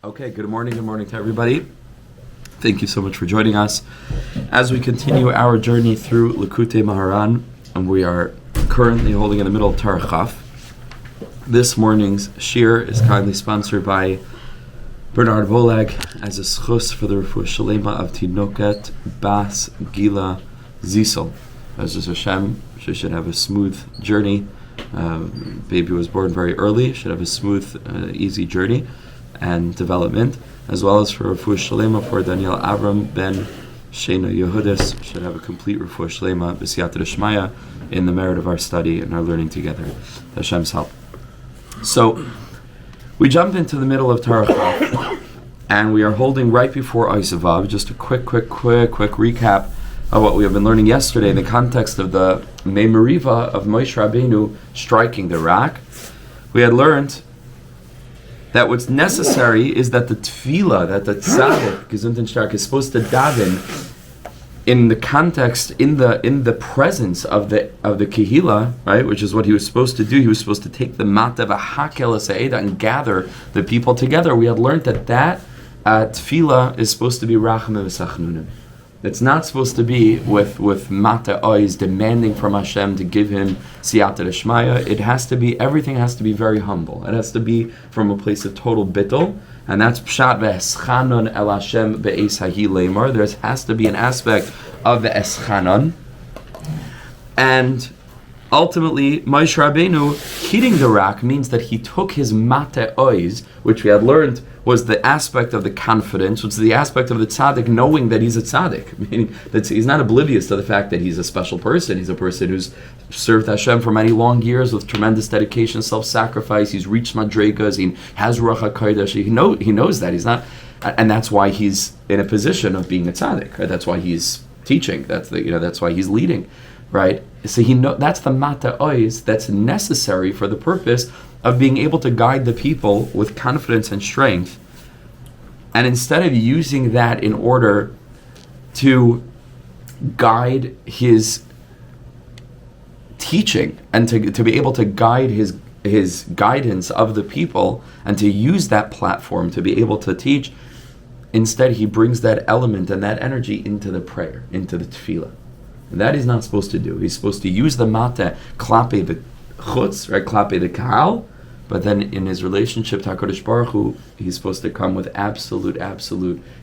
Okay, good morning to everybody. Thank you so much for joining us as we continue our journey through Likutei Moharan, and we are currently holding in the middle of Torah Chof. This morning's shir is kindly sponsored by Bernard Volag as a schus for the refuah shalema of Tinoket Bas Gila Zisel. As Hashem, she should have a smooth journey. Baby was born very early, should have a smooth, easy journey and development, as well as for refuah shalema for Daniel Avram ben Shena Yehudis, should have a complete refuah shalema b'siyata d'shmaya in the merit of our study and our learning together. Hashem's help. So we jump into the middle of Torah Chof, and we are holding right before Isavav. Just a quick recap of what we have been learning yesterday in the context of the Meimeriva of Moshe Rabbeinu striking the rock. We had learned that what's necessary is that the tefillah, that the tzaddik, gesund und stark, is supposed to daven in the context, in the presence of the kehila, right? Which is what he was supposed to do. He was supposed to take the mata v'hakel ha'eda and gather the people together. We had learned that tefillah is supposed to be rachamim v'sachnunim. It's not supposed to be with mata ois demanding from Hashem to give him siyata d'shmaya. Everything has to be very humble. It has to be from a place of total bittul, and that's pshat ve'eschanon el Hashem be'es hahi leimar. There has to be an aspect of the eschanon, and ultimately, Moshe Rabbeinu hitting the rock means that he took his mata ois, which we had learned was the aspect of the confidence, which is the aspect of the tzaddik knowing that he's a tzaddik, meaning that he's not oblivious to the fact that he's a special person. He's a person who's served Hashem for many long years with tremendous dedication, self-sacrifice. He's reached madregas. He has ruach hakodesh. He knows that he's not, and that's why he's in a position of being a tzaddik. Right? That's why he's teaching. That's why he's leading. Right? So that's the mata ois that's necessary for the purpose of being able to guide the people with confidence and strength. And instead of using that in order to guide his teaching and to be able to guide his guidance of the people and to use that platform to be able to teach, instead he brings that element and that energy into the prayer, into the tefillah. And that he's not supposed to do. He's supposed to use the mata klape the chutz, right, klape the kahal, but then in his relationship to HaKadosh Baruch Hu, he's supposed to come with absolute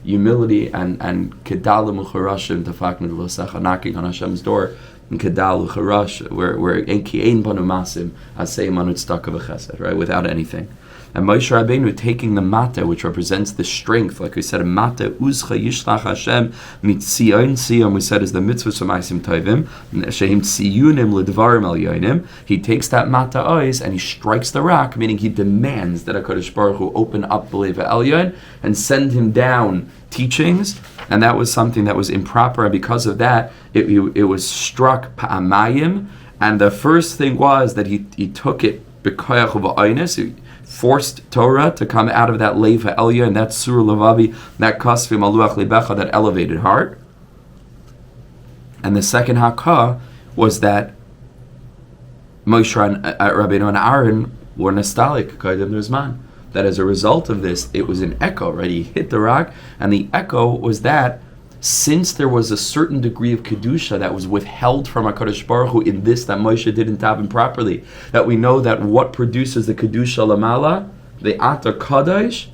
humility and kedal l'mucharashim tafaknu l'secha, knocking on Hashem's door, and kedal l'charash, where ki ein banu masim asay manu tzedakah v'chesed, right, without anything. And Moshe Rabbeinu taking the mata, which represents the strength, like we said, mata uzcha yishlach Hashem mitzion siyam, we said is the mitzvah s'maisim tovim, shehim tziyunim l'dvarim al yonim. He takes that mata ois and he strikes the rock, meaning he demands that HaKadosh Baruch Hu open up b'leva elyon and send him down teachings, and that was something that was improper, and because of that, it was struck pa'amayim, and the first thing was that he took it b'koyach u'ba'onis, forced Torah to come out of that Leiva Elya and that Sur Levavi, that Kasvi Maluach Lebecha, that elevated heart. And the second Hakah was that Moshe Rabbeinu and Aaron were nostalgic, that as a result of this, it was an echo, right? He hit the rock, and the echo was that since there was a certain degree of Kedusha that was withheld from HaKadosh Baruch Hu in this, that Moshe didn't daven properly, that we know that what produces the Kedusha Lamala, the Ata Kadosh,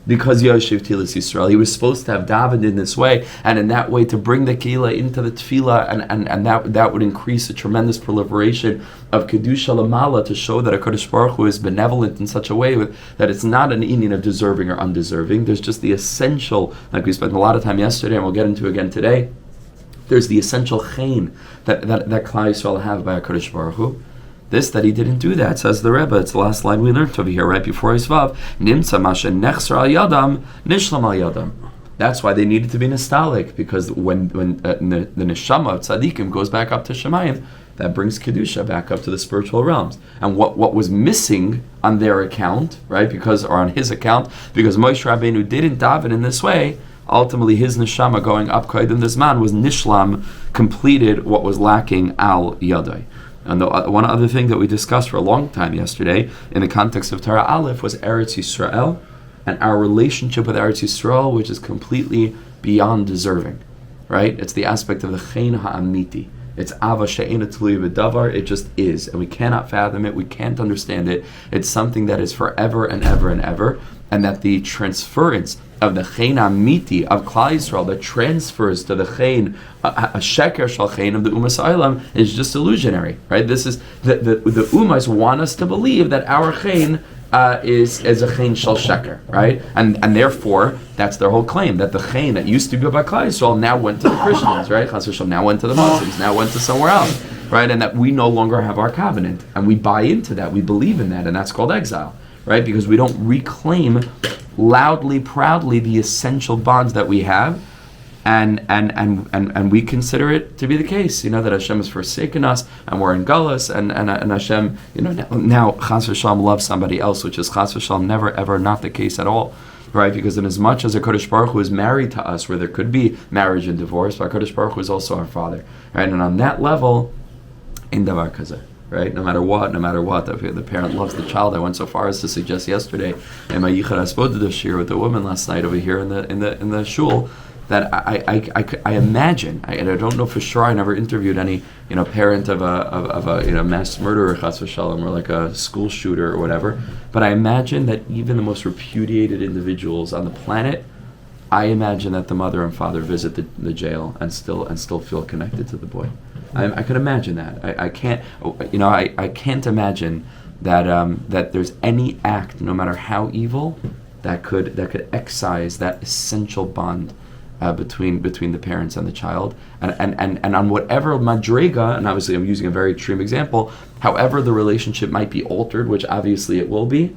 because Yoshev Tilas Yisrael, he was supposed to have davened in this way, and in that way to bring the Kehila into the Tefillah, and that would increase a tremendous proliferation of Kedusha Lamala, to show that HaKadosh Baruch Hu is benevolent in such a way that it's not an union of deserving or undeserving. There's just the essential, like we spent a lot of time yesterday, and we'll get into again today, there's the essential chen that Klal Yisrael have by HaKadosh Baruch Hu. This, that he didn't do that, says the Rebbe. It's the last line we learned over here, right before Yisvav. Nimtza masha nechsar al yadam, nishlam al yadam. That's why they needed to be nostalgic, because when the neshama of tzaddikim goes back up to Shemayim, that brings Kedusha back up to the spiritual realms. And what was missing on their account, right, or on his account, because Moshe Rabbeinu didn't daven in this way, ultimately his neshama going up Kodim Dizman was nishlam, completed what was lacking al yadai. And the one other thing that we discussed for a long time yesterday in the context of Torah Aleph was Eretz Yisrael, and our relationship with Eretz Yisrael, which is completely beyond deserving, right? It's the aspect of the chen ha'amiti. It's ava she'ena tluya b'davar. It just is, and we cannot fathom it. We can't understand it. It's something that is forever and ever and ever, and that the transference of the chen amiti of Klal Yisrael that transfers to the chen, a sheker shal chen of the umas ha'olam, is just illusionary, right? This is the umas want us to believe that our chen is a chen shal sheker, right? And therefore that's their whole claim, that the chen that used to be by Klal Yisrael now went to the Christians, right? Chas v'shalom now went to the Muslims, now went to somewhere else, right? And that we no longer have our covenant, and we buy into that, we believe in that, and that's called exile, right? Because we don't reclaim loudly, proudly the essential bonds that we have, and we consider it to be the case, that Hashem has forsaken us, and we're in Galus, and Hashem, now Chas v'shalom loves somebody else, which is Chas v'shalom never ever not the case at all, right? Because in as much as HaKadosh Baruch Hu is married to us, where there could be marriage and divorce, HaKadosh Baruch Hu is also our Father, right? And on that level, in davar kazeh. Right? No matter what, the parent loves the child. I went so far as to suggest yesterday in my Yichud HaSpod this year with the woman last night over here in the shul, that I imagine, and I don't know for sure. I never interviewed any parent of a mass murderer, chas v'shalom, or like a school shooter or whatever. But I imagine that even the most repudiated individuals on the planet, I imagine that the mother and father visit the jail and still feel connected to the boy. I could imagine that. I can't imagine that there's any act, no matter how evil, that could excise that essential bond between the parents and the child, and on whatever madrega, and obviously I'm using a very extreme example, however the relationship might be altered, which obviously it will be,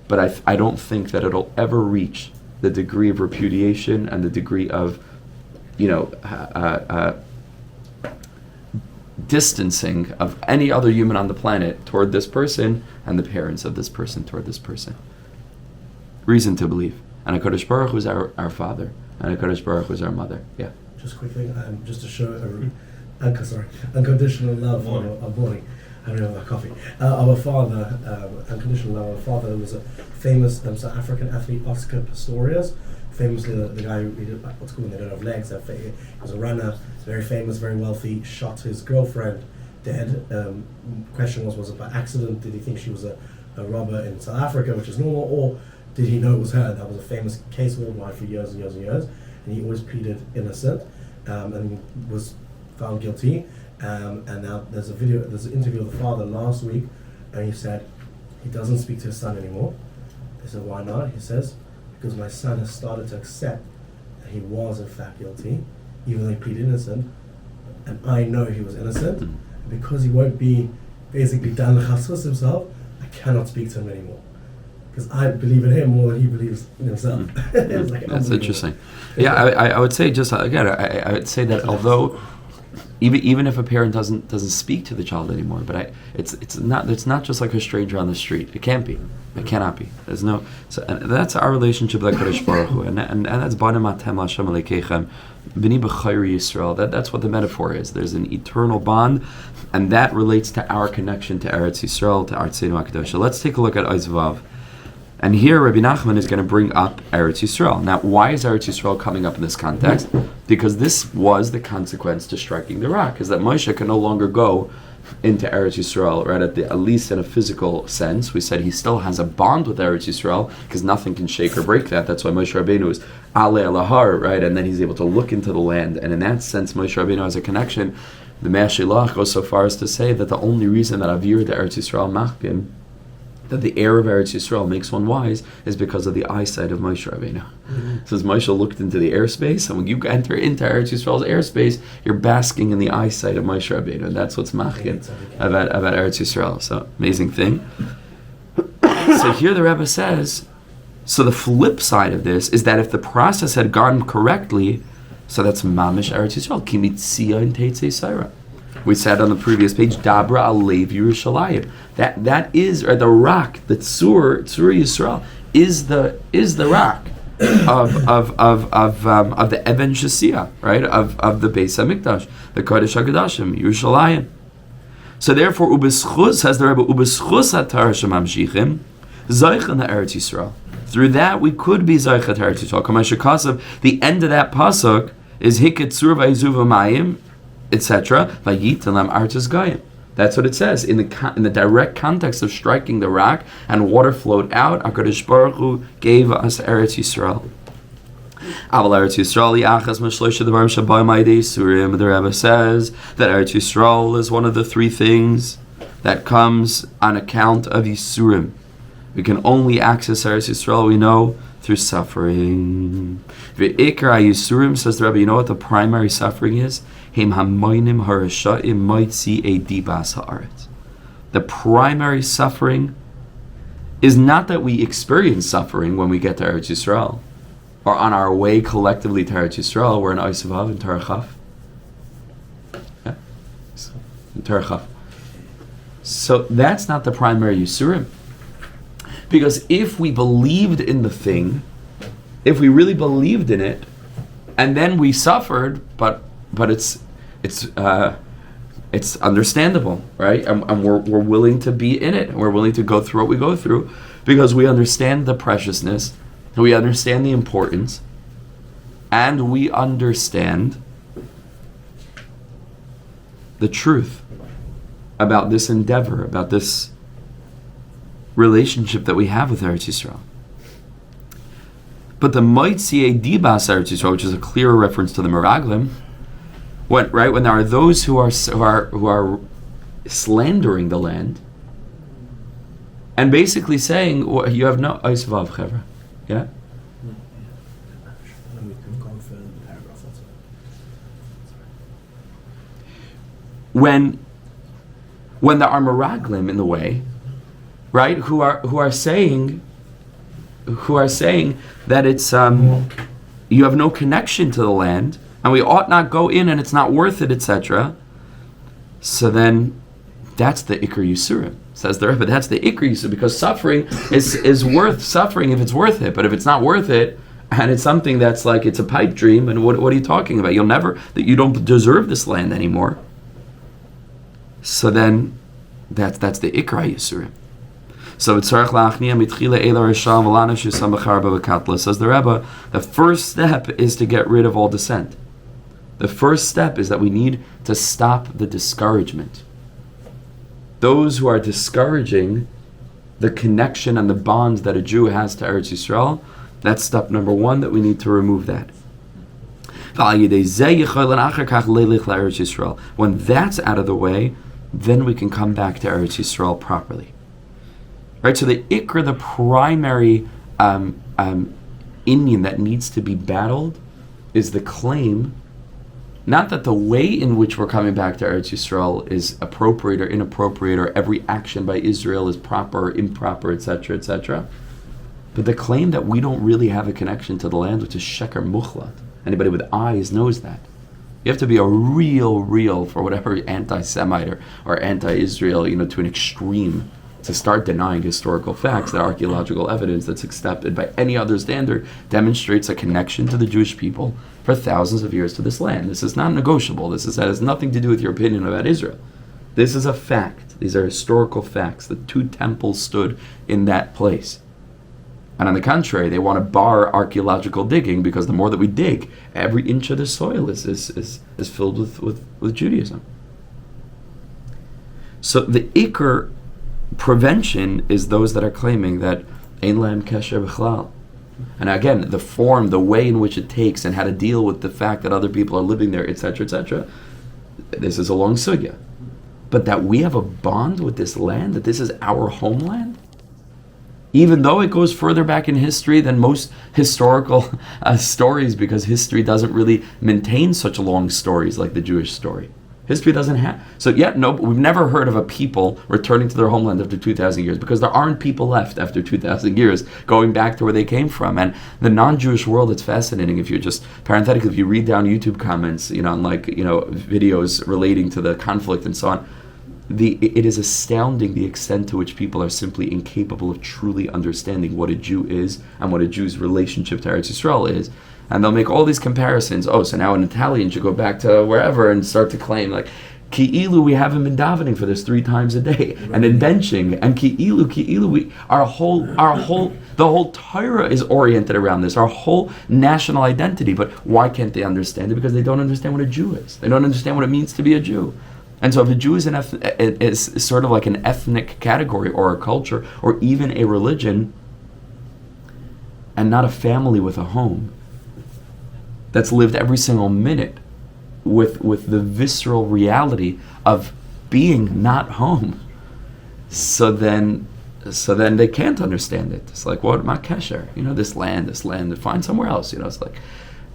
but I don't think that it'll ever reach the degree of repudiation and the degree of distancing of any other human on the planet toward this person, and the parents of this person toward this person. Reason to believe. And HaKadosh Baruch Hu is our father, and HaKadosh Baruch Hu is our mother. Yeah. Just quickly, just to show unconditional love of morning. I don't know, coffee. Our father, unconditional love. Our father was a famous South African athlete, Oscar Pistorius. Famously, the guy who did what's called they don't have legs. He was a runner, very famous, very wealthy. Shot his girlfriend dead. Question was it by accident? Did he think she was a robber in South Africa, which is normal, or did he know it was her? That was a famous case worldwide for years and years and years. And he always pleaded innocent, and was found guilty. And now there's an interview with the father last week, and he said he doesn't speak to his son anymore. They said, why not? He says, because my son has started to accept that he was in fact guilty, even though he pleaded innocent, and I know he was innocent, and because he won't be basically done chasus himself, I cannot speak to him anymore. Because I believe in him more than he believes in himself. That's interesting. Yeah, I would say just again, I would say that although even if a parent doesn't speak to the child anymore, but it's not just like a stranger on the street. It can't be. It cannot be. There's no. So, and that's our relationship with HaKadosh Baruch Hu, and that's Banim Atem Hashem Alekeichem B'ni B'chayri Yisrael. That's what the metaphor is. There's an eternal bond, and that relates to our connection to Eretz Yisrael, to Artzeinu HaKadosh. Let's take a look at Oz Vav. And here Rabbi Nachman is going to bring up Eretz Yisrael. Now, why is Eretz Yisrael coming up in this context? Because this was the consequence to striking the rock, is that Moshe can no longer go into Eretz Yisrael, right? At least in a physical sense. We said he still has a bond with Eretz Yisrael, because nothing can shake or break that. That's why Moshe Rabbeinu is Ale Alahar, right? And then he's able to look into the land. And in that sense, Moshe Rabbeinu has a connection. The Mea Shilach goes so far as to say that the only reason that Avir the Eretz Yisrael Machkim, that the air of Eretz Yisrael makes one wise, is because of the eyesight of Moshe Rabbeinu. Mm-hmm. So as Moshe looked into the airspace, and when you enter into Eretz Yisrael's airspace, you're basking in the eyesight of Moshe Rabbeinu, and that's what's machkin about Eretz Yisrael. So, amazing thing. So here the Rebbe says, so the flip side of this is that if the process had gone correctly, so that's mamish Eretz Yisrael, kimitzia and teitzei saira. We said on the previous page, Dabra Alev Yerushalayim. That is, or the rock, the Tzur Yisrael is the rock of the Even Shasiya, right? Of the Beis Hamikdash, the Kodesh HaKodashim, Yerushalayim. So therefore, Ubeschus, says the Rebbe, Ubeschus HaTorah Shemamshichim, Zeichen the Eretz Yisrael. Through that, we could be Zaychat Eretz Yisrael. Kamash Kasav, the end of that pasuk is Hiketzur v'Yizuv Mayim, etc. Vayitanam Artus Gayim. That's what it says in the direct context of striking the rock and water flowed out. HaKadosh Baruch Hu gave us Eretz Yisrael. Aval Eretz Yisrael Yachas Meshloisha Devarim Shabayim Aidei Yisurim. The Rebbe says that Eretz Yisrael is one of the three things that comes on account of Yisurim. We can only access Eretz Yisrael, we know, through suffering. Ve'ikar Yisurim, says the Rebbe, you know what the primary suffering is? Him hamoinim harasha'im moitzi edibas haaretz. The primary suffering is not that we experience suffering when we get to Eretz Yisrael, or on our way collectively to Eretz Yisrael. We're in Oisavav and Torah Chof. Yeah? In Torah Chof. So that's not the primary Yisurim. Because if we believed in the thing, if we really believed in it, and then we suffered, but it's understandable, right? And we're willing to be in it, and we're willing to go through what we go through, because we understand the preciousness, we understand the importance, and we understand the truth about this endeavor, about this relationship that we have with Eretz Yisrael. But the Moitzi Dibas Eretz Yisrael, which is a clearer reference to the Meraglim, when there are those who are slandering the land and basically saying, well, you have no Oisvav Chevra. Yeah? When there are Meraglim in the way, right, who are saying that it's you have no connection to the land, and we ought not go in, and it's not worth it, etc. So then, that's the Ikar Yisurim, says the Rebbe. That's the Ikar Yisurim, because suffering is worth suffering if it's worth it. But if it's not worth it, and it's something that's like it's a pipe dream, and what are you talking about? You don't deserve this land anymore. So then, that's the Ikar Yisurim. So says the Rebbe, the first step is to get rid of all dissent. The first step is that we need to stop the discouragement. Those who are discouraging the connection and the bonds that a Jew has to Eretz Yisrael, that's step number one, that we need to remove that. When that's out of the way, then we can come back to Eretz Yisrael properly. Right, so the ikr, the primary Indian that needs to be battled, is the claim, not that the way in which we're coming back to Eretz Yisrael is appropriate or inappropriate, or every action by Israel is proper or improper, etc., etc., but the claim that we don't really have a connection to the land, which is sheker muchlat. Anybody with eyes knows that. You have to be a real, for whatever, anti-Semite or anti-Israel, to an extreme, to start denying historical facts, that archaeological evidence that's accepted by any other standard demonstrates a connection to the Jewish people for thousands of years to this land. This is not negotiable. That has nothing to do with your opinion about Israel. This is a fact. These are historical facts. The two temples stood in that place. And on the contrary, they want to bar archaeological digging, because the more that we dig, every inch of the soil is filled with Judaism. So the Iker prevention is those that are claiming that Ein Lahem Kesher B'chlal. And again, the form, the way in which it takes, and how to deal with the fact that other people are living there, etc., etc., this is a long sugya. But that we have a bond with this land, that this is our homeland, even though it goes further back in history than most historical stories, because history doesn't really maintain such long stories like the Jewish story. History doesn't have. So we've never heard of a people returning to their homeland after 2,000 years, because there aren't people left after 2,000 years going back to where they came from. And the non-Jewish world, it's fascinating. If you just, parenthetically, if you read down YouTube comments, on videos relating to the conflict and so on, it is astounding the extent to which people are simply incapable of truly understanding what a Jew is and what a Jew's relationship to Eretz Yisrael is. And they'll make all these comparisons. Oh, so now an Italian should go back to wherever and start to claim, like, Ki'ilu, we haven't been davening for this 3 times a day, and in benching, and Ki'ilu, our whole The whole Torah is oriented around this, our whole national identity. But why can't they understand it? Because they don't understand what a Jew is. They don't understand what it means to be a Jew. And so if a Jew is sort of like an ethnic category or a culture or even a religion and not a family with a home that's lived every single minute with the visceral reality of being not home, so then they can't understand it. It's like, what my kesher? This land, find somewhere else. It's like,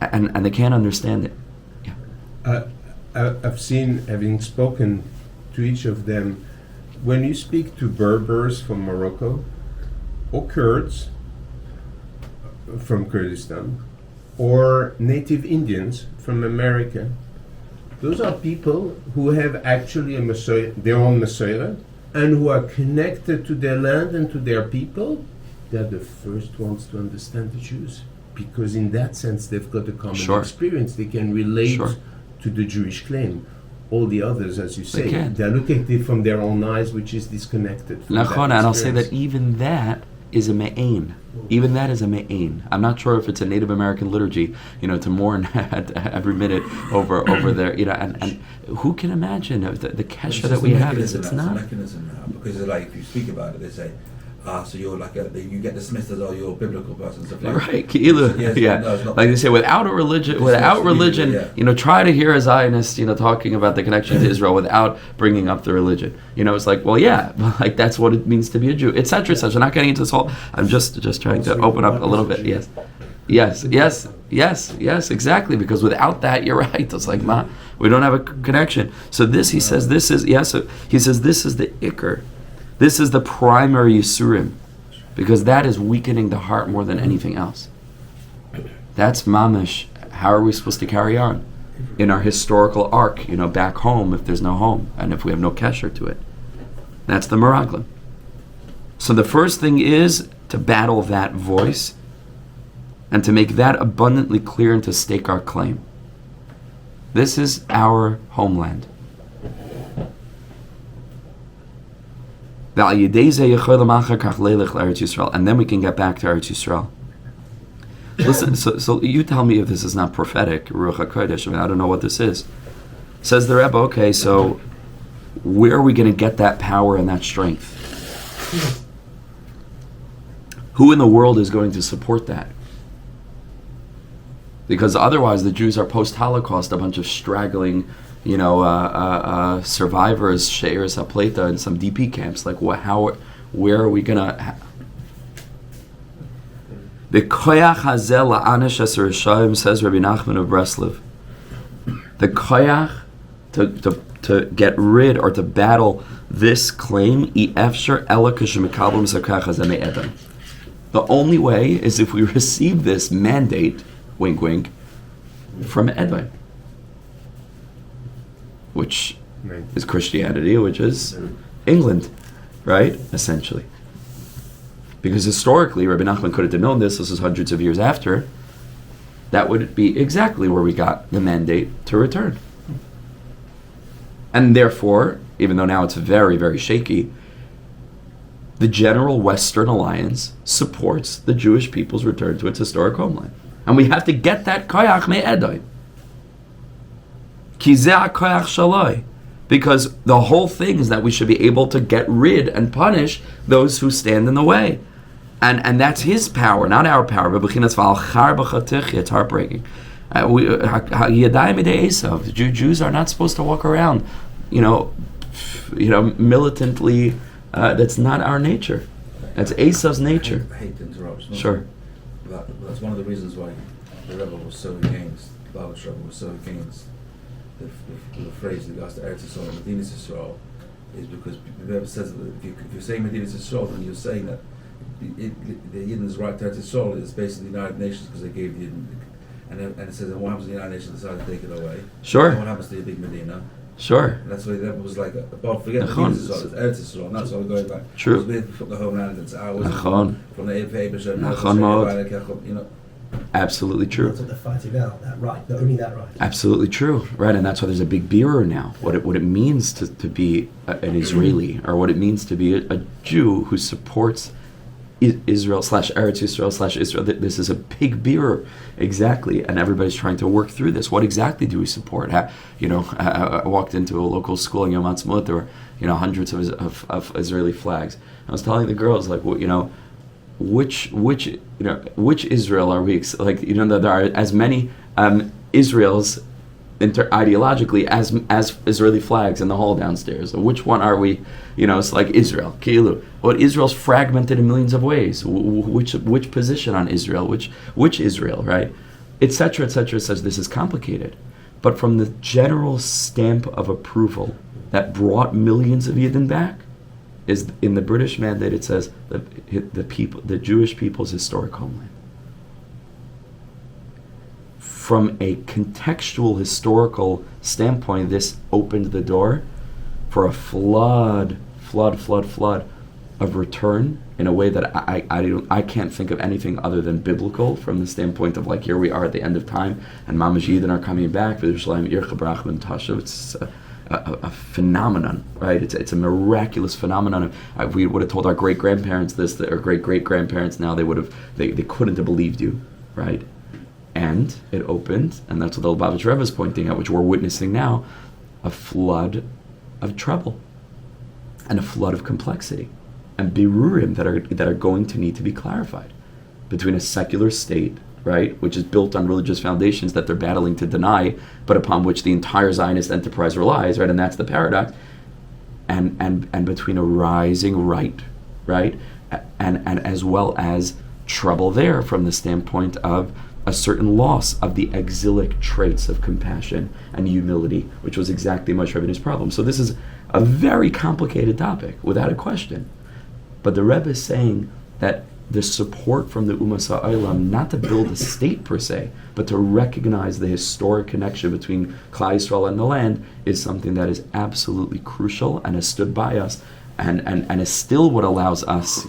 and they can't understand it. Yeah. I've seen, having spoken to each of them, when you speak to Berbers from Morocco, or Kurds from Kurdistan, or native Indians from America, those are people who have actually their own Messiah, and who are connected to their land and to their people. They're the first ones to understand the Jews, because in that sense they've got a common experience. They can relate to the Jewish claim. All the others, as you say, they're looking at it from their own eyes, which is disconnected from that and I'll say that even that is a me'ain. Even that is a me'ain. I'm not sure if it's a Native American liturgy, to mourn every minute over there, and who can imagine the kesha that we have? It's not a mechanism now, because like if you speak about it, they say, so you're like you get dismissed as you're a biblical person, stuff like right? Like they say, without religion, try to hear a Zionist, talking about the connection to Israel without bringing up the religion. It's like, well, yeah, like that's what it means to be a Jew, etc. etc. I'm not getting into this whole. I'm just trying to open up a little bit. Yes, exactly. Because without that, you're right. It's like, we don't have a connection. So this, he says, this is this is the ikr. This is the primary SHIURIM, because that is weakening the heart more than anything else. That's mamish. How are we supposed to carry on in our historical arc, back home if there's no home and if we have no kesher to it? That's the meraglim. So the first thing is to battle that voice and to make that abundantly clear and to stake our claim. This is our homeland. And then we can get back to Eretz Yisrael. Listen, so you tell me if this is not prophetic, Ruach HaKodesh. I don't know what this is. Says the Rebbe, okay, so where are we going to get that power and that strength? Who in the world is going to support that? Because otherwise the Jews are post-Holocaust, a bunch of straggling survivors, She'eres HaPleta, in some DP camps. Like, where are we gonna? The koyach hazel la'anish es Rishayim, says Rabbi Nachman of Breslov. The koyach to get rid or to battle this claim, efshar ela k'shemekabel m'sakach hazeh Edom. The only way is if we receive this mandate, wink wink, from Edom, which is Christianity, which is England, right? Essentially. Because historically, Rabbi Nachman could have known this is hundreds of years after, that would be exactly where we got the mandate to return. And therefore, even though now it's very, very shaky, the general Western alliance supports the Jewish people's return to its historic homeland. And we have to get that koyach me'edoi. Because the whole thing is that we should be able to get rid and punish those who stand in the way. And that's his power, not our power. It's heartbreaking. Jews are not supposed to walk around, militantly. That's not our nature. That's Esav's nature. I hate to interrupt. Sure. That's one of the reasons why the rebel was so against, the Baruch Rebbe was so against the phrase that goes to Eretz Yisrael and Medina Yisrael, is because the Rebbe says that if you're saying Medina Yisrael, then you're saying that the Yidden's right to Eretz Yisrael is basically the United Nations because they gave the Yidden, and it says, and what happens when the United Nations decide to take it away? Sure. And what happens to the big Medina? Sure. And that's why that was like, above, forget Medina Yisrael, it's Eretz Yisrael, and that's why we're going back. True. From the homeland, it's ours. From the Eibusha, Absolutely true. That's what they're fighting out, that right, only that right. Absolutely true, right? And that's why there's a big birur now. What it means to be an Israeli, or what it means to be a Jew who supports Israel / Eretz Yisrael / Israel. This is a big beer, exactly, and everybody's trying to work through this. What exactly do we support? I walked into a local school in Yom Ha'atzmaut. There were hundreds of Israeli flags. I was telling the girls, like, which Israel are we? Like, that there are as many Israels ideologically as Israeli flags in the hall downstairs. So which one are we? It's like Israel. Kilu. Well, Israel's fragmented in millions of ways. Which position on Israel? Which Israel, right? Etc. Etc. Says this is complicated, but from the general stamp of approval that brought millions of Yidden back is in the British Mandate. It says the Jewish people's historic homeland. From a contextual, historical standpoint, this opened the door for a flood of return in a way that I can't think of anything other than biblical, from the standpoint of, like, here we are at the end of time, and Mamash Yidden are coming back. It's a phenomenon, right? It's a miraculous phenomenon. If we would have told our great-grandparents this, or great-great-grandparents now, they couldn't have believed you, right? And it opened, and that's what the Lubavitch Rebbe is pointing out, which we're witnessing now, a flood of trouble and a flood of complexity and birurim that are going to need to be clarified between a secular state, right, which is built on religious foundations that they're battling to deny, but upon which the entire Zionist enterprise relies, right, and that's the paradox, and between a rising right, and as well as trouble there from the standpoint of a certain loss of the exilic traits of compassion and humility, which was exactly Moshe Rabbeinu's problem. So this is a very complicated topic, without a question. But the Rebbe is saying that the support from the Umas HaOlam, not to build a state per se, but to recognize the historic connection between Klal Yisrael and the land, is something that is absolutely crucial and has stood by us, and is still what allows us,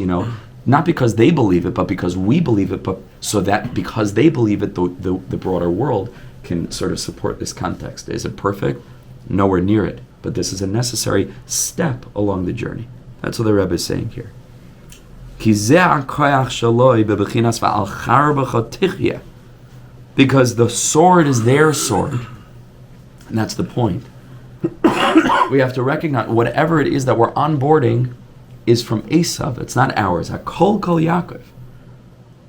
not because they believe it, but because we believe it, but so that because they believe it, the broader world can sort of support this context. Is it perfect? Nowhere near it. But this is a necessary step along the journey. That's what the Rebbe is saying here. Because the sword is their sword. And that's the point. We have to recognize whatever it is that we're onboarding is from Esav. It's not ours. Hakol kol Yaakov.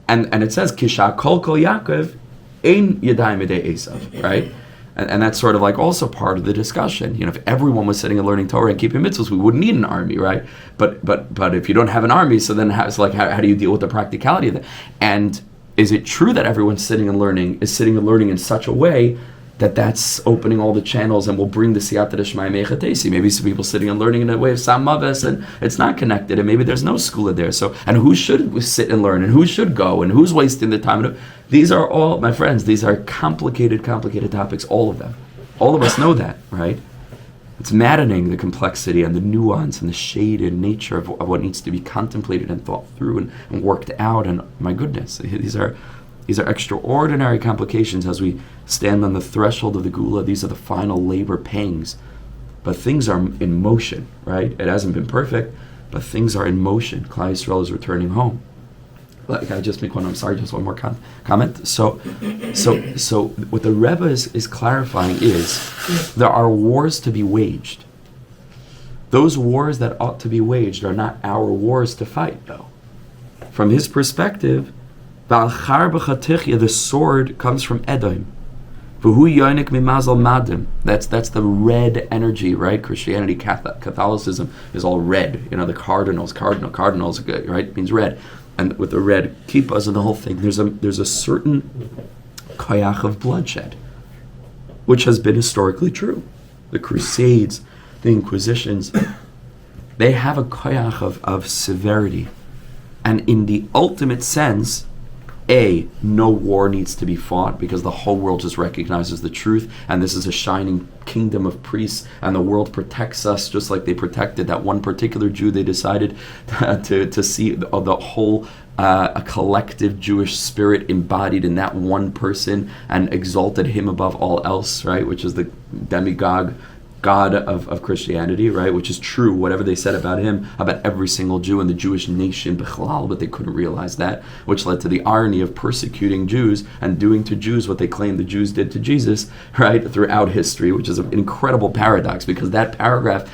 And it says, Kisha kol kol Yaakov ein yadayim edei Esav, right? And that's sort of like also part of the discussion. If everyone was sitting and learning Torah and keeping mitzvahs, we wouldn't need an army, right? But if you don't have an army, so then how do you deal with the practicality of that? And is it true that everyone's sitting and learning in such a way that that's opening all the channels and will bring the siyata d'shmaya mechatesi? Maybe some people sitting and learning in a way of Sam Maves, and it's not connected, and maybe there's no school there. So, and who should sit and learn, and who should go, and who's wasting the time? These are all, my friends, these are complicated topics, all of them. All of us know that, right? It's maddening, the complexity and the nuance and the shaded nature of what needs to be contemplated and thought through and worked out, and my goodness, these are extraordinary complications as we stand on the threshold of the Gula. These are the final labor pangs. But things are in motion, right? It hasn't been perfect, but things are in motion. Klal Yisrael is returning home. Can I just make one? I'm sorry, just one more comment. So what the Rebbe is clarifying is there are wars to be waged. Those wars that ought to be waged are not our wars to fight, though. From his perspective, the sword comes from Edom. That's the red energy, right? Christianity, Catholicism is all red. The cardinals, right? Means red. And with the red kippahs and the whole thing, there's a certain koyach of bloodshed, which has been historically true. The Crusades, the Inquisitions, they have a koyach of severity. And in the ultimate sense, no war needs to be fought because the whole world just recognizes the truth, and this is a shining kingdom of priests, and the world protects us just like they protected that one particular Jew. They decided to see the whole a collective Jewish spirit embodied in that one person and exalted him above all else, right? Which is the demigod God of Christianity, right? Which is true, whatever they said about him, about every single Jew and the Jewish nation, bichlal, but they couldn't realize that, which led to the irony of persecuting Jews and doing to Jews what they claimed the Jews did to Jesus, right, throughout history, which is an incredible paradox, because that paragraph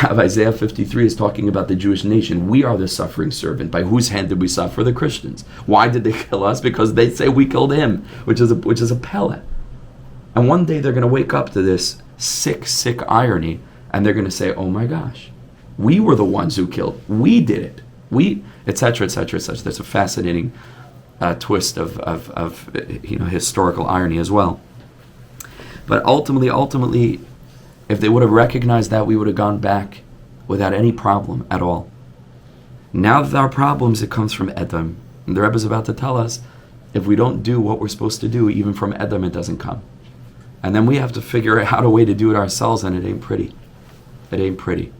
of Isaiah 53 is talking about the Jewish nation. We are the suffering servant. By whose hand did we suffer? The Christians. Why did they kill us? Because they say we killed him, which is a pella. And one day they're going to wake up to this sick irony, and they're going to say, oh my gosh, we were the ones who killed. We did it. We, etc., etc., etc. There's a fascinating twist of historical irony as well. But ultimately, if they would have recognized that, we would have gone back without any problem at all. Now that our problems, it comes from Edom. And the Rebbe is about to tell us, if we don't do what we're supposed to do, even from Edom, it doesn't come. And then we have to figure out a way to do it ourselves, and it ain't pretty. It ain't pretty.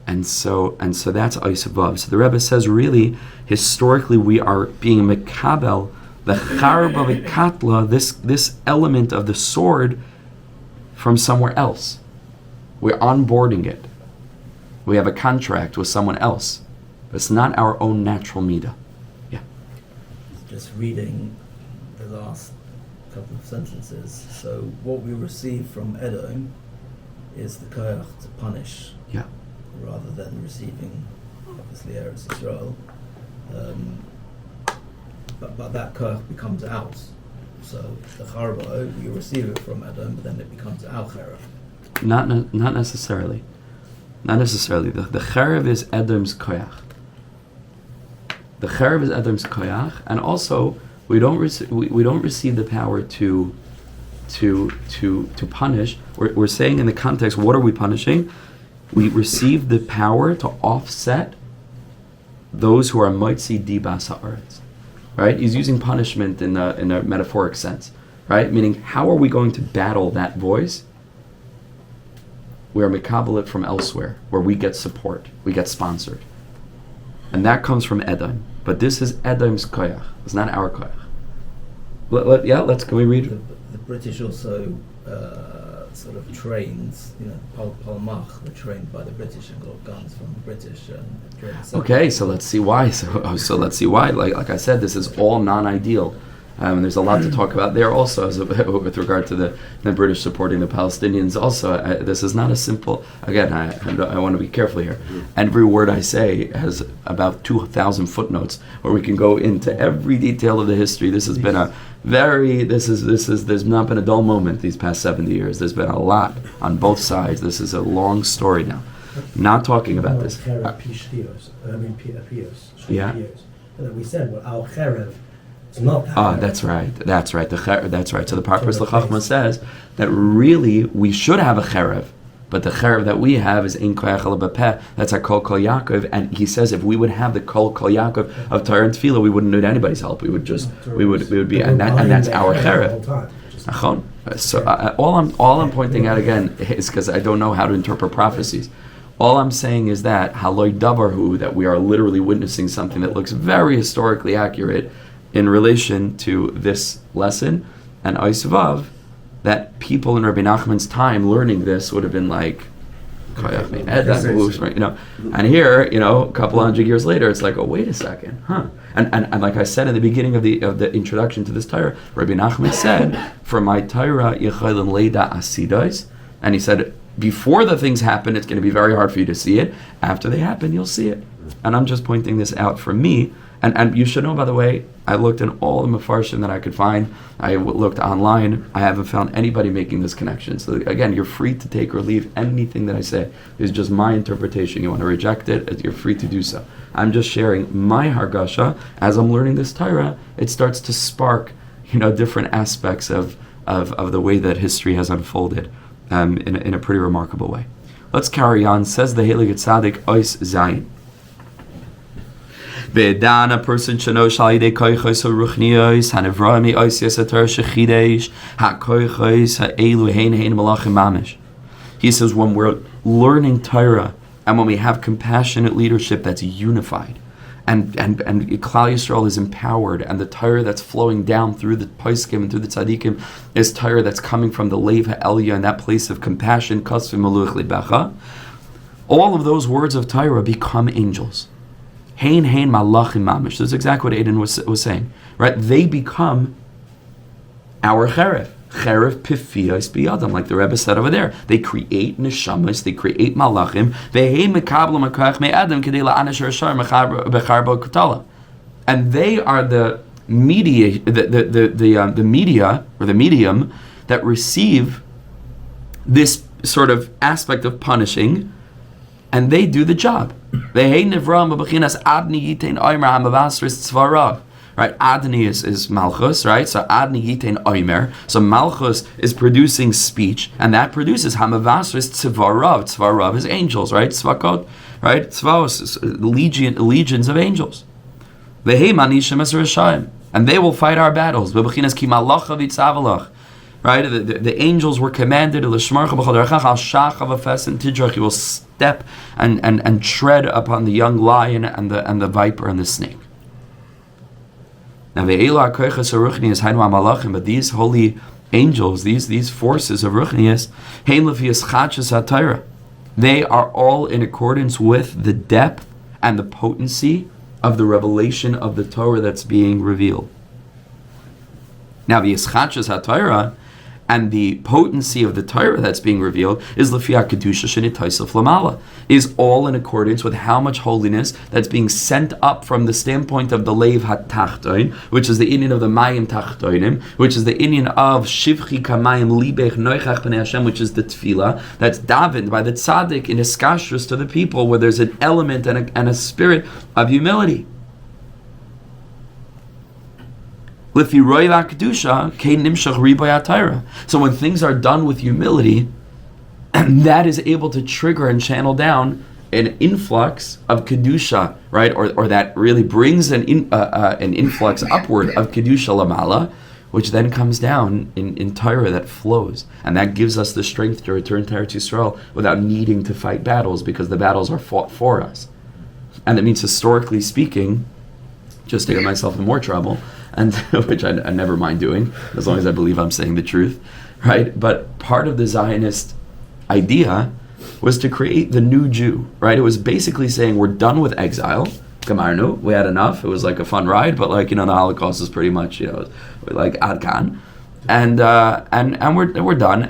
And so that's Oisavav. So the Rebbe says, really, historically, we are being mekabel, the charba v'katla, this element of the sword, from somewhere else. We're onboarding it. We have a contract with someone else. But it's not our own natural midah. Yeah. Just reading the last couple of sentences. So what we receive from Edom is the koach to punish, Yeah. rather than receiving, obviously, Eretz Yisrael. But that koach becomes ours. So the charba, we receive it from Edom, but then it becomes our cherev. Not necessarily. Not necessarily. The cherev is Edom's koach. The cherev is Edom's koach, and also we don't receive the power to punish. We're saying in the context, what are we punishing? We receive the power to offset those who are moitzi dibas haaretz. Right? He's using punishment in a metaphoric sense. Right? Meaning, how are we going to battle that voice? We are mekabel it from elsewhere, where we get support, we get sponsored. And that comes from Edom. But this is Edom's koyach. It's not our koyach. Can we read? The British also sort of trains, Palmach were trained by the British and got guns from the British. Okay, so let's see why. So let's see why. Like I said, this is all non-ideal. There's a lot to talk about there also with regard to the British supporting the Palestinians also. This is not a simple, again, I want to be careful here. Every word I say has about 2,000 footnotes where we can go into every detail of the history. This has been there's not been a dull moment these past 70 years. There's been a lot on both sides. This is a long story now. Not talking about this. Yeah. We said, our cherev, not that. That's right. That's right. So the Parpers L'Chachma says that really we should have a cherev, but the cherev that we have is in koyach ala b'peh. That's our kol Yaakov, and he says if we would have the kol Yaakov of Torah and Tefillah, we wouldn't need anybody's help. We would be, and that's our cherev. So all I'm pointing out again is because I don't know how to interpret prophecies. All I'm saying is that haloi davarhu, that we are literally witnessing something that looks very historically accurate in relation to this lesson, and Oisvav, that people in Rabbi Nachman's time learning this would have been like, and here, a couple hundred years later, it's like, oh, wait a second, and like I said in the beginning of the introduction to this Torah, Rabbi Nachman said, for my Torah, Yechalim Leida Asidos, and he said, before the things happen, it's going to be very hard for you to see it. After they happen, you'll see it. And I'm just pointing this out for me. And you should know, by the way, I looked in all the Mefarshim that I could find. I looked online. I haven't found anybody making this connection. So again, you're free to take or leave anything that I say. It's just my interpretation. You want to reject it, you're free to do so. I'm just sharing my hargasha. As I'm learning this Torah, it starts to spark, different aspects of the way that history has unfolded in a pretty remarkable way. Let's carry on. Says the Heilige Tzaddik Ois Zayin. Ve'edan, a person should know shalidei koichos ha'ruchnios hanevroimi oisias atar shechidesh ha'koichos ha'elu hein malachim mamish. He says when we're learning Torah and when we have compassionate leadership that's unified and Kehal Yisrael is empowered, and the Torah that's flowing down through the Poskim and through the Tzaddikim is Torah that's coming from the Lev HaElya, and that place of compassion, Kasvim Maluch Libecha. All of those words of Torah become angels. Hein malachim mamish. That's exactly what Aiden was saying, right? They become our cheref. Cheref pifiyos biyadam, like the Rebbe said over there. They create neshamas, they create malachim. And they are the media, the media or the medium that receive this sort of aspect of punishing, and they do the job. Right, Adni is Malchus, right? So Adni Yitain Oimer. So Malchus is producing speech, and that produces Hamavasris Tzvarav. Tzvarav is angels, right? Tzvakot, right? Tzvos is legions of angels. Vehe Manishim es Rishayim, and they will fight our battles. Bebechinas ki malacha vitzavalach. Right, the angels were commanded to he will step and tread upon the young lion and the viper and the snake. Now, but these holy angels, these forces of Ruchnius, they are all in accordance with the depth and the potency of the revelation of the Torah that's being revealed. Now, the Yischachas HaTorah and the potency of the Torah that's being revealed is Lefia Kedusha Shenitaisef Lamala, is all in accordance with how much holiness that's being sent up from the standpoint of the Lev HaTachtoin, which is the Inyan of the Mayim Tachtoinim, which is the Inyan of Shivchi Kamayim Libech Noichach B'nei Hashem, which is the Tefillah that's davened by the Tzaddik in his kashrus to the people, where there's an element and a spirit of humility. So when things are done with humility, that is able to trigger and channel down an influx of kedusha, right? Or that really brings an influx upward of kedusha lamala, which then comes down in Torah that flows, and that gives us the strength to return to Eretz Yisrael without needing to fight battles, because the battles are fought for us. And that means, historically speaking, just to get myself in more trouble, and which I never mind doing, as long as I believe I'm saying the truth, right? But part of the Zionist idea was to create the new Jew, right? It was basically saying, we're done with exile. Gamarnu, we had enough. It was like a fun ride, but the Holocaust is pretty much, like Adkan, and we're done,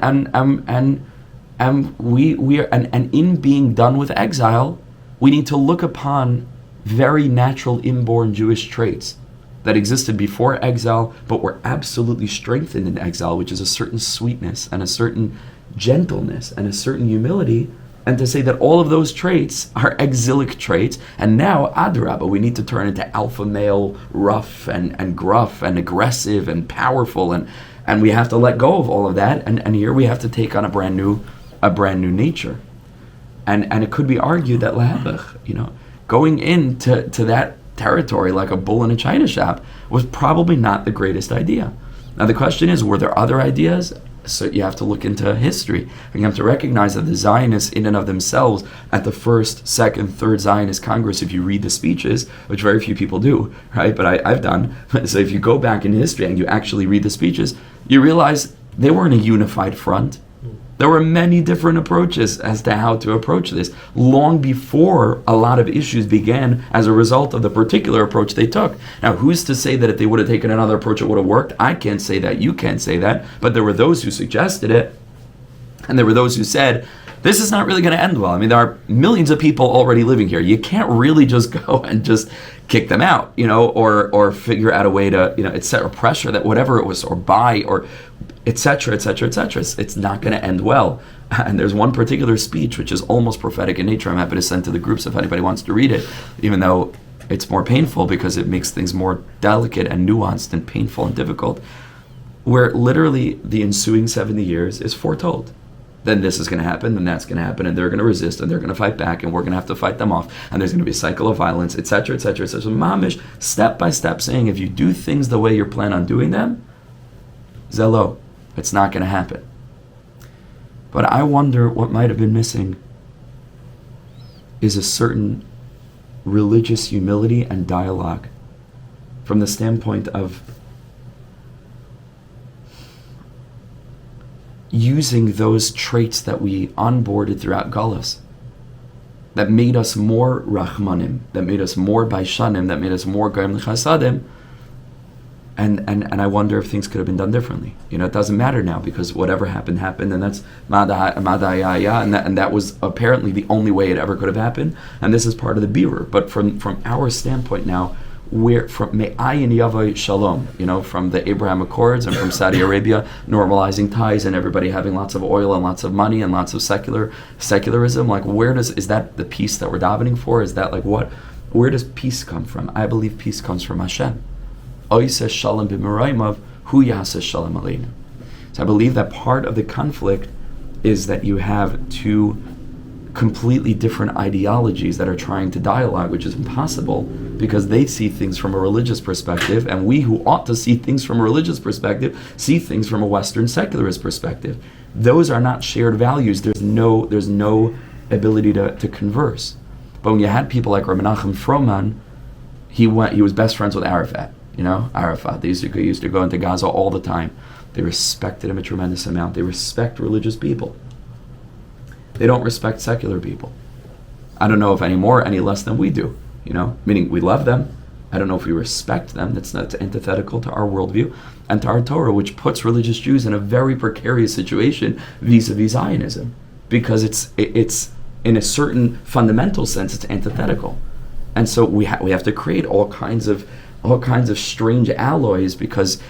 and we are in being done with exile, we need to look upon very natural inborn Jewish traits that existed before exile, but were absolutely strengthened in exile, which is a certain sweetness and a certain gentleness and a certain humility, and to say that all of those traits are exilic traits, and now, adrabah, we need to turn into alpha male, rough and gruff and aggressive and powerful, and we have to let go of all of that, and here we have to take on a brand new nature. And it could be argued that going into that territory like a bull in a china shop was probably not the greatest idea. Now the question is, were there other ideas? So you have to look into history, and you have to recognize that the Zionists in and of themselves, at the first, second, third Zionist Congress, if you read the speeches, which very few people do, right? But I've done. So if you go back in history and you actually read the speeches, you realize they weren't a unified front. There were many different approaches as to how to approach this, long before a lot of issues began as a result of the particular approach they took. Now, who's to say that if they would have taken another approach, it would have worked? I can't say that, you can't say that, but there were those who suggested it, and there were those who said, this is not really going to end well. I mean, there are millions of people already living here. You can't really just go and just kick them out, or figure out a way to, etc., pressure that whatever it was, or buy, or etc., etc., etc. It's not going to end well. And there's one particular speech which is almost prophetic in nature. I'm happy to send to the groups if anybody wants to read it, even though it's more painful because it makes things more delicate and nuanced and painful and difficult, where literally the ensuing 70 years is foretold. Then this is going to happen, then that's going to happen, and they're going to resist, and they're going to fight back, and we're going to have to fight them off, and there's going to be a cycle of violence, etc., etc., etc. So mamish, step by step, saying if you do things the way you plan on doing them, zelo, it's not going to happen. But I wonder what might have been missing is a certain religious humility and dialogue from the standpoint of using those traits that we onboarded throughout Galus, that made us more Rachmanim, that made us more Baishanim, that made us more Goyim L'Chasadim, and I wonder if things could have been done differently. It doesn't matter now, because whatever happened, and that's Madayaya, and that was apparently the only way it ever could have happened, and this is part of the birur. But from our standpoint now, from Me'ayin Yavai Shalom, from the Abraham Accords and from Saudi Arabia normalizing ties and everybody having lots of oil and lots of money and lots of secularism, like is that the peace that we're davening for? Is that where does peace come from? I believe peace comes from Hashem. Oiseh Shalom b'Meraymav, Hu Yaseh Shalom Aleinu. So I believe that part of the conflict is that you have two completely different ideologies that are trying to dialogue, which is impossible because they see things from a religious perspective, and we who ought to see things from a religious perspective see things from a Western secularist perspective. Those are not shared values. There's no ability to converse. But when you had people like Rabbi Menachem Froman, he was best friends with Arafat. Arafat. They used to go into Gaza all the time. They respected him a tremendous amount. They respect religious people. They don't respect secular people. I don't know if any more, any less than we do. Meaning we love them. I don't know if we respect them. That's antithetical to our worldview and to our Torah, which puts religious Jews in a very precarious situation vis-a-vis Zionism, because it's in a certain fundamental sense it's antithetical, and so we have to create all kinds of strange alloys because,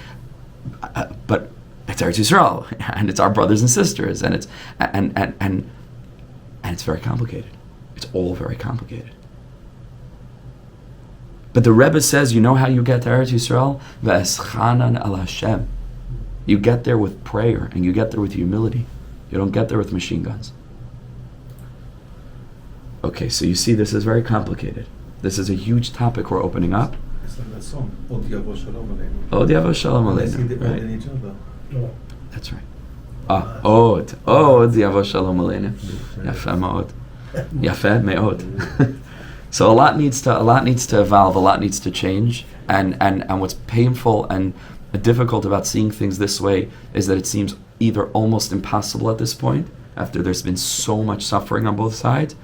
but it's Eretz Yisrael and it's our brothers and sisters and it's and it's very complicated. It's all very complicated. But the Rebbe says, how you get to Eretz Yisrael? V'eschanan al Hashem. You get there with prayer, and you get there with humility. You don't get there with machine guns. Okay, so you see this is very complicated. This is a huge topic we're opening up. It's like that song, Od Yavo Shalom Aleinu. Od Yavo Shalom They see the Aleinu. old Right? in each other. That's right. Od Yavo Shalom Aleinu. Yafeh Ma'od. Yafeh Me'od. So a lot needs to evolve, a lot needs to change, and what's painful and difficult about seeing things this way is that it seems either almost impossible at this point, after there's been so much suffering on both sides,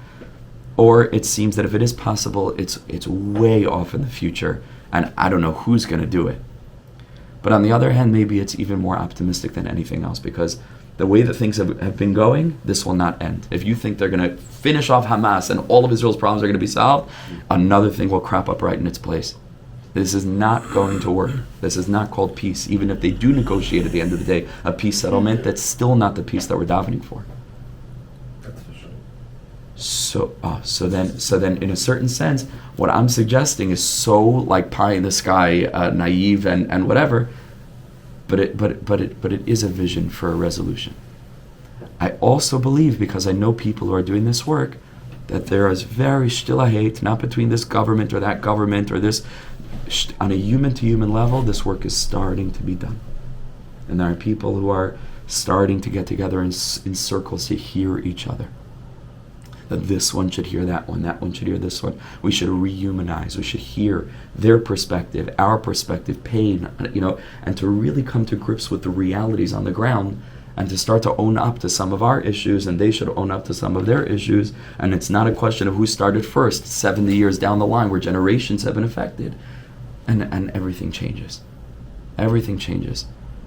or it seems that if it is possible, it's way off in the future, and I don't know who's going to do it. But on the other hand, maybe it's even more optimistic than anything else, because the way that things have been going, this will not end. If you think they're going to finish off Hamas and all of Israel's problems are going to be solved, another thing will crop up right in its place. This is not going to work. This is not called peace. Even if they do negotiate at the end of the day a peace settlement, that's still not the peace that we're davening for. That's for sure. So then, in a certain sense, what I'm suggesting is so like pie in the sky, naive and whatever. But it is a vision for a resolution. I also believe, because I know people who are doing this work, that there is very shtila hate, not between this government or that government or this, on a human-to-human level, this work is starting to be done. And there are people who are starting to get together in circles to hear each other. That this one should hear that one should hear this one. We should rehumanize. We should hear their perspective, our perspective, pain, and to really come to grips with the realities on the ground, and to start to own up to some of our issues, and they should own up to some of their issues. And it's not a question of who started first. 70 years down the line, where generations have been affected, and everything changes. Everything changes.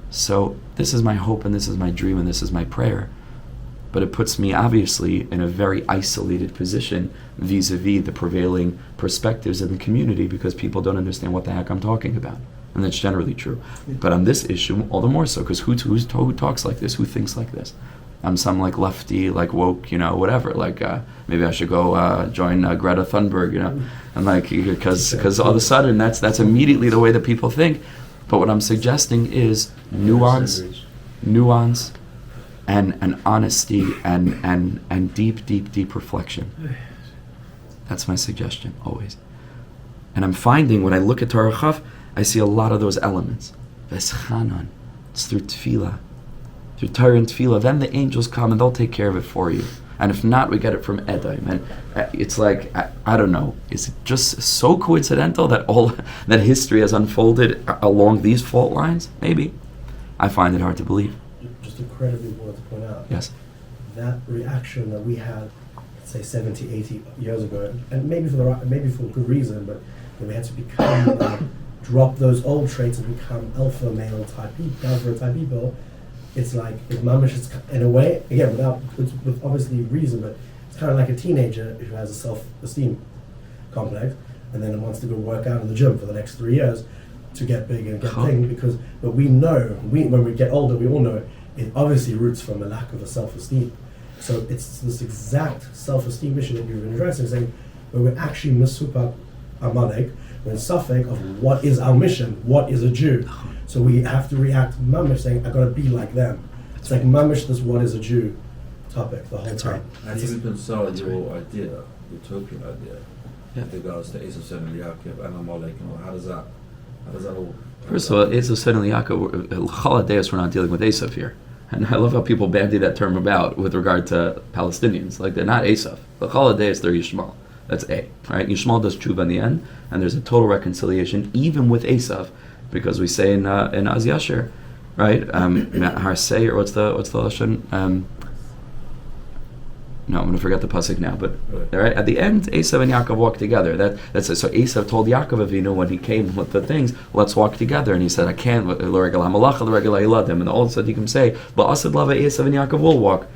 So this is my hope, and this is my dream, and this is my prayer. But it puts me, obviously, in a very isolated position vis-a-vis the prevailing perspectives in the community, because people don't understand what the heck I'm talking about. And that's generally true. But on this issue, all the more so, because who talks like this? Who thinks like this? I'm some like lefty, like woke, whatever. Like maybe I should go join Greta Thunberg, and like because all of a sudden that's immediately the way that people think. But what I'm suggesting is nuance, and honesty, and deep reflection. That's my suggestion always. And I'm finding when I look at Torah Chof, I see a lot of those elements. Veschanan, it's through tefillah. Through Torah and tefillah, then the angels come and they'll take care of it for you. And if not, we get it from Edom. And it's like, I don't know, is it just so coincidental that that history has unfolded along these fault lines? Maybe. I find it hard to believe. Just incredibly important to point out. Yes. That reaction that we had, let's say 70, 80 years ago, and maybe for good reason, but we had to become, drop those old traits and become alpha male type people. It's like, if mamish is, in a way, again, with obviously reason, but it's kind of like a teenager who has a self-esteem complex, and then wants to go work out in the gym for the next 3 years to get big and get big, but we know, when we get older, we all know, it obviously roots from a lack of a self-esteem. So it's this exact self-esteem issue that you've been addressing, saying, where we're actually misupak amalek, we're in suffix of what is our mission, what is a Jew. So we have to react mamish, saying, I gotta be like them. It's like mamish, this what is a Jew topic the whole time. And even consider your idea, utopian idea, with regards to Esav and Yaakov and Amalek, how does that all... First of all, Esav and Yaakov, Chaladeus, we're not dealing with Esav here. And I love how people bandy that term about with regard to Palestinians. Like, they're not Esav. The Chaladeus, they're Yishmael. That's A, right? Yishmael does tshuva in the end, and there's a total reconciliation, even with Esav, because we say in Az Yashir, right? Harsei, or what's the lashon? No, I'm going to forget the pasuk now, but right at the end, Esav and Yaakov walk together. That's it. So Esav told Yaakov Avinu when he came with the things, let's walk together, and he said, I can't. And all the old tzaddikim say, La'asad lava Esav and Yaakov will walk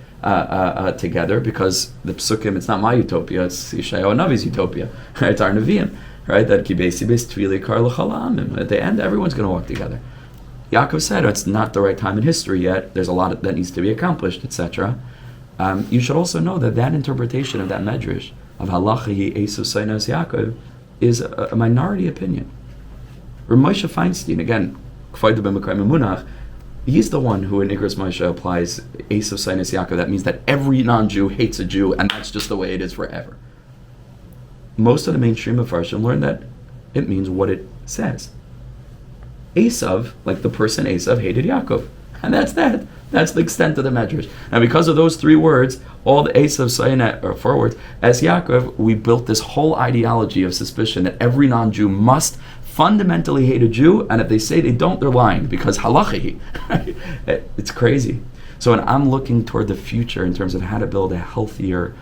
together, because the psukim, it's not my utopia, it's Yeshayahu Navi's utopia, right? It's our Nevi'im, right? That kibesi bes tvili kar l'chalamim. At the end, everyone's going to walk together. Yaakov said, it's not the right time in history yet. There's a lot that needs to be accomplished, etc. You should also know that interpretation of that medrash of halacha Esav Sainas Yaakov is a minority opinion. Moshe Feinstein, again, he's the one who in Igros Moshe applies Esav Sainas Yaakov. That means that every non-Jew hates a Jew, and that's just the way it is forever. Most of the mainstream of Farshim learn that it means what it says. Esav, like the person Esav, hated Yaakov. And that's that. That's the extent of the medrash. And because of those 3 words, all the Esav Sayin, or 4 words, as Yaakov, we built this whole ideology of suspicion that every non-Jew must fundamentally hate a Jew, and if they say they don't, they're lying, because halachi. It's crazy. So when I'm looking toward the future in terms of how to build a healthier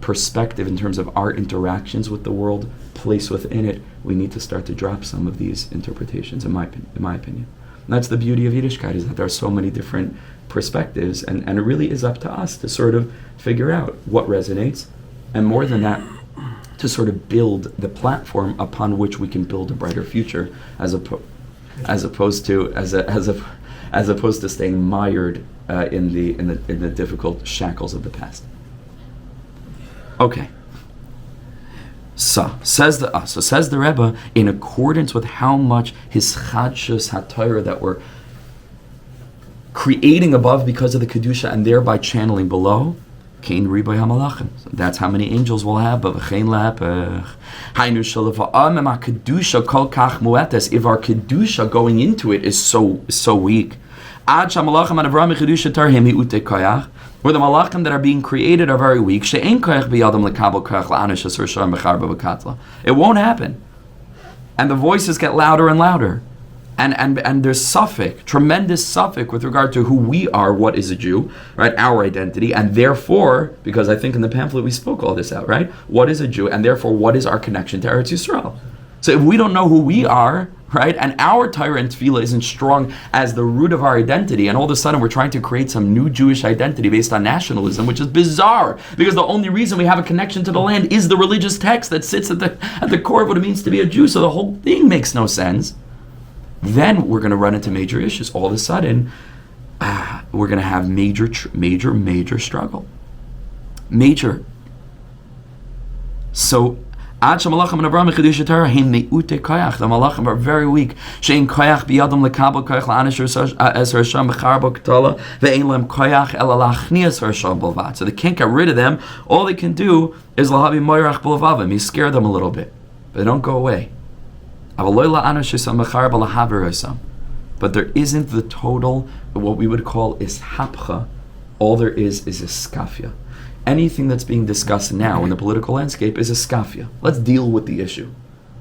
perspective in terms of our interactions with the world, place within it, we need to start to drop some of these interpretations, in my opinion. And that's the beauty of Yiddishkeit, is that there are so many different perspectives, and it really is up to us to sort of figure out what resonates, and more than that, to sort of build the platform upon which we can build a brighter future, as opposed to staying mired in the difficult shackles of the past. Okay. Says the Rebbe, in accordance with how much his chadshus haTorah that we're creating above because of the kedusha and thereby channeling below, Kain Ribay HaMalachim. So that's how many angels we'll have. But v'chein le'apech. Hainu shaliva'am ema kedusha kol kach muetes. If our kedusha going into it is so weak, ad shamalachim anavram kedusha tarhim mi'ute koyach. Where the malachim that are being created are very weak. She'ein koyach biyadam lekabel koyach la'anish asur shalom b'charba b'katla. It won't happen. And the voices get louder and louder. And there's suffix, tremendous suffix with regard to who we are, what is a Jew, right? Our identity, and therefore, because I think in the pamphlet we spoke all this out, right? What is a Jew, and therefore what is our connection to Eretz Yisrael? So if we don't know who we are, right, and our Torah and Tefillah isn't strong as the root of our identity, and all of a sudden we're trying to create some new Jewish identity based on nationalism, which is bizarre, because the only reason we have a connection to the land is the religious text that sits at the core of what it means to be a Jew, so the whole thing makes no sense. Then we're going to run into major issues. All of a sudden, we're going to have major struggle. Major. So, the malachim are very weak. So they can't get rid of them. All they can do is you scare them a little bit, but they don't go away. But there isn't the total, what we would call ishapcha. All there is iskafia. anything that's being discussed now in the political landscape is a skafia. Let's deal with the issue.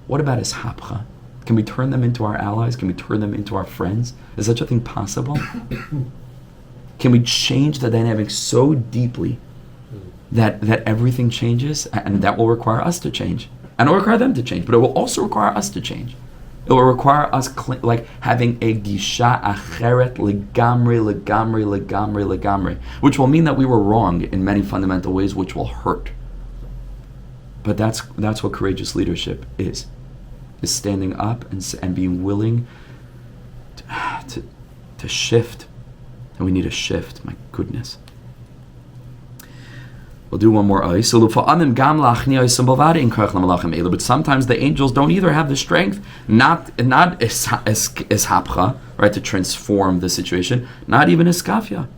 What about ishapcha? Can we turn them into our allies? Can we turn them into our friends? Is such a thing possible? Can we change the dynamic so deeply that everything changes, and that will require us to change, and it will require them to change, but it will also require us to change. It will require us like having a gisha acheret legamri, which will mean that we were wrong in many fundamental ways, which will hurt. But that's what courageous leadership is standing up and being willing to shift. And we need a shift. My goodness. We'll do one more ice. But sometimes the angels don't either have the strength, not ishapcha, right, to transform the situation, not even iskafia.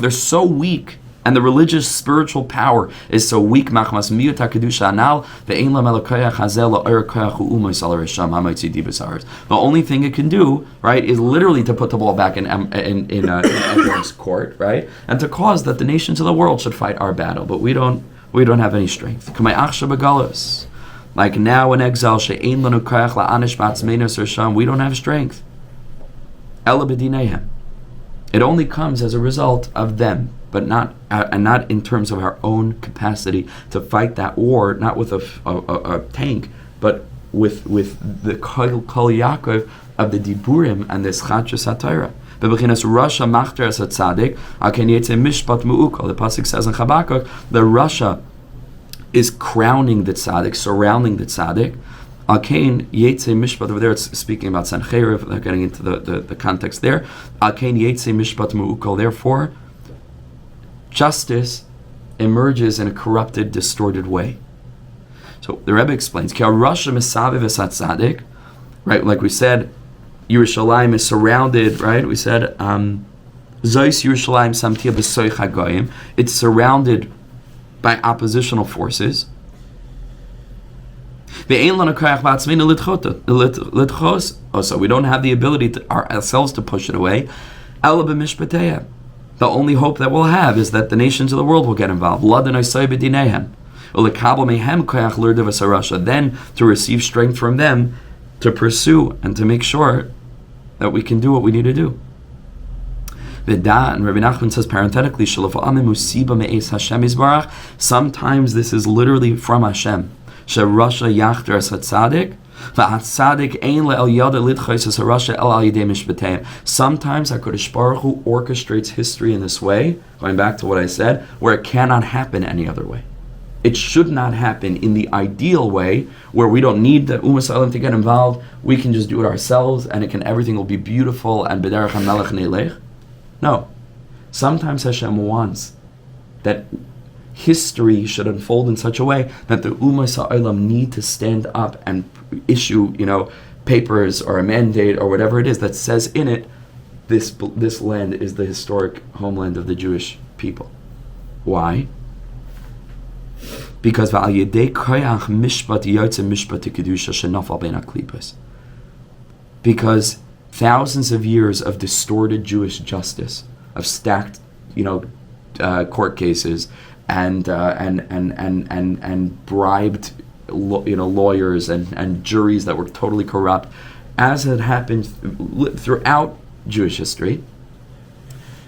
They're so weak, and the religious spiritual power is so weak. The only thing it can do, right, is literally to put the ball back in Edom's court, right, and to cause that the nations of the world should fight our battle. But we don't have any strength. Like now in exile, we don't have strength. It only comes as a result of them, but not in terms of our own capacity to fight that war, not with a tank, but with the Kehal Yedidim of the Diburim and the Chatras HaTorah. The pasuk says in Habakkuk, the Rasha is crowning the tzaddik, surrounding the tzaddik. Alkein Yetze Mishpat, over there it's speaking about Sancheriv, they're getting into the context there. Alkein Yetze Mishpat Mu'ukal, therefore, justice emerges in a corrupted, distorted way. So the Rebbe explains, Ki Rasha Mesaviv Esat Tzaddik, right, like we said, Yerushalayim is surrounded, right, we said, Zois Yerushalayim Samtia B'Soich HaGoyim, it's surrounded by oppositional forces. So we don't have the ability ourselves to push it away. The only hope that we'll have is that the nations of the world will get involved. Then to receive strength from them to pursue and to make sure that we can do what we need to do. And Rabbi Nachman says parenthetically, sometimes this is literally from Hashem. Sometimes HaKadosh Baruch Hu orchestrates history in this way, going back to what I said, where it cannot happen any other way. It should not happen in the ideal way, where we don't need the Ummah Salam to get involved. We can just do it ourselves, and everything will be beautiful and b'derech hamelech neilech. No. Sometimes Hashem wants that history should unfold in such a way that the Ummah Sa'olam need to stand up and issue, papers or a mandate or whatever it is that says in it, this land is the historic homeland of the Jewish people. Why? Because thousands of years of distorted Jewish justice, of stacked, court cases, and bribed, lawyers and juries that were totally corrupt, as had happened throughout Jewish history.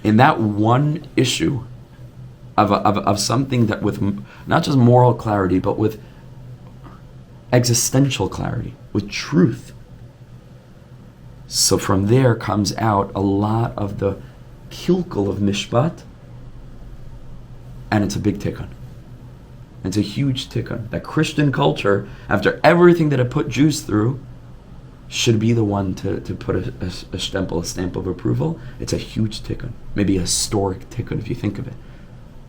In that one issue of something that with not just moral clarity, but with existential clarity, with truth. So from there comes out a lot of the kilkel of mishpat, and it's a big tikkun. It's a huge tikkun. That Christian culture, after everything that it put Jews through, should be the one to put a stamp of approval. It's a huge tikkun, maybe a historic tikkun if you think of it.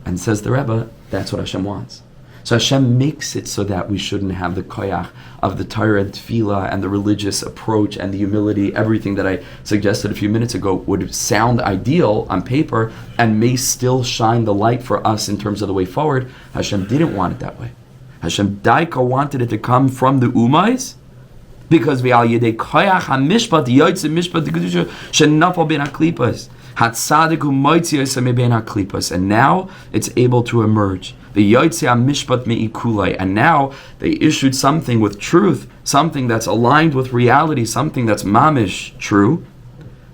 And says the Rebbe, that's what Hashem wants. So Hashem makes it so that we shouldn't have the koyach of the Torah and tefillah and the religious approach and the humility. Everything that I suggested a few minutes ago would sound ideal on paper and may still shine the light for us in terms of the way forward. Hashem didn't want it that way. Hashem daika wanted it to come from the Ummahs, because we al yedei koyach hamishpat yotzei mishpat kedusha shenafal ben haklipas. And now it's able to emerge. And now they issued something with truth, something that's aligned with reality, something that's mamish true.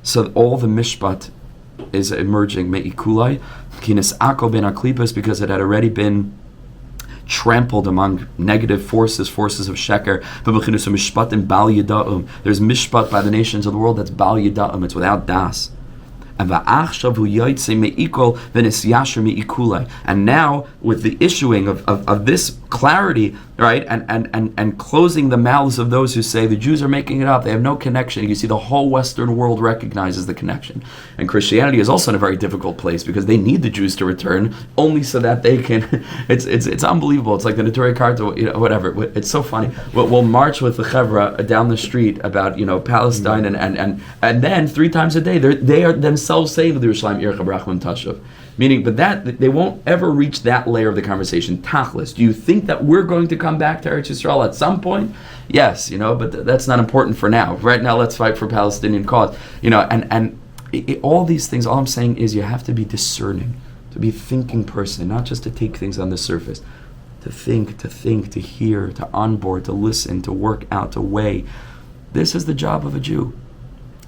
So all the mishpat is emerging me'ikulai, because it had already been trampled among negative forces of sheker. There's mishpat by the nations of the world that's bal yida'im, it's without das. And now, with the issuing of this clarity, right, and closing the mouths of those who say the Jews are making it up, they have no connection. You see, the whole Western world recognizes the connection. And Christianity is also in a very difficult place because they need the Jews to return only so that they can. It's unbelievable. It's like the Neturei Karta, whatever. It's so funny. We'll march with the Chevra down the street about Palestine, and then 3 times a day they are themselves saying to the Yerushalayim Ir Chabrachim Tashuv. Meaning, but that they won't ever reach that layer of the conversation. Tachlis, do you think that we're going to come back to Eretz Yisrael at some point? Yes, but that's not important for now. Right now, let's fight for Palestinian cause. All these things. All I'm saying is you have to be discerning, to be a thinking person, not just to take things on the surface, to think, to hear, to onboard, to listen, to work out, to weigh. This is the job of a Jew.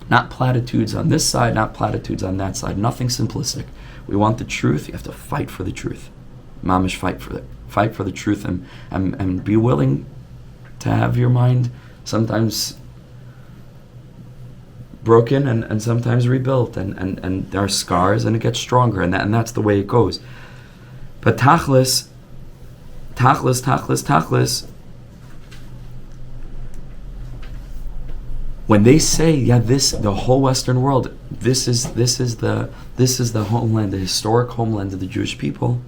Not platitudes on this side, not platitudes on that side. Nothing simplistic. We want the truth. You have to fight for the truth. Mamish, fight for it. Fight for the truth, and be willing to have your mind sometimes broken and sometimes rebuilt, and there are scars, and it gets stronger, and that's the way it goes. But tachlis. When they say, the whole Western world, this is the homeland, the historic homeland of the Jewish people,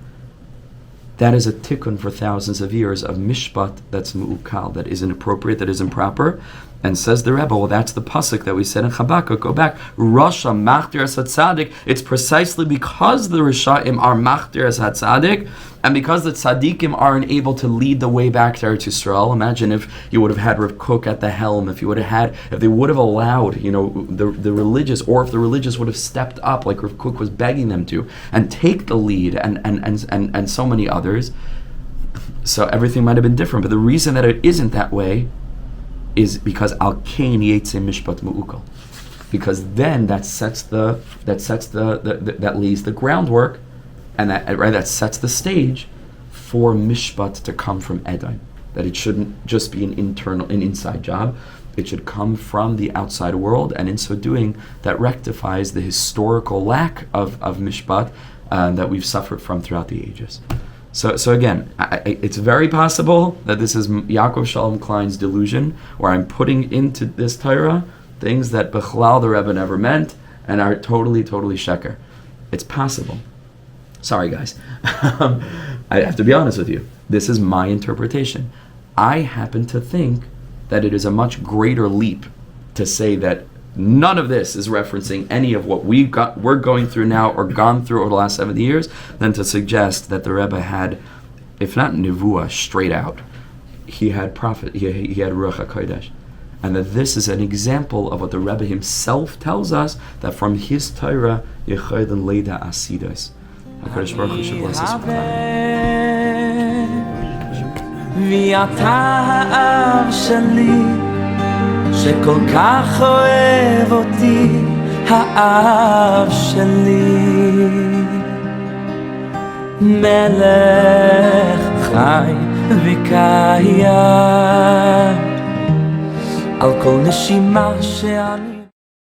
that is a tikkun for thousands of years of mishpat that's mu'ukal, that is inappropriate, that is improper. And says the Rebbe, well, that's the pasuk that we said in Habakkuk. Go back. Rasha machtir es hatzadik. It's precisely because the Rishaim are machtir es hatzadik, and because the tzaddikim aren't able to lead the way back to Eretz Yisrael. Imagine if you would have had Rav Kook at the helm, if they would have allowed, the religious, or if the religious would have stepped up like Rav Kook was begging them to, and take the lead, and so many others. So everything might have been different. But the reason that it isn't that way is because al kain yetze mishpat mu'ukal, because then that lays the groundwork, and that sets the stage for mishpat to come from Edom. That it shouldn't just be an inside job. It should come from the outside world, and in so doing, that rectifies the historical lack of mishpat that we've suffered from throughout the ages. So again, it's very possible that this is Yaakov Shalom Klein's delusion, where I'm putting into this Torah things that Bechlal the Rebbe never meant and are totally sheker. It's possible. Sorry, guys. I have to be honest with you. This is my interpretation. I happen to think that it is a much greater leap to say that none of this is referencing any of what we're going through now or gone through over the last 70 years than to suggest that the Rebbe had, if not nevuah straight out, he had prophet, he had Ruach HaKodesh. And that this is an example of what the Rebbe himself tells us, that from his Torah, Yechoden Leida Asidas. HaKadosh Baruch Hu should bless us with שכל כך אוהב אותי האב שלי מלך חי וקיים על כל נשימה שאני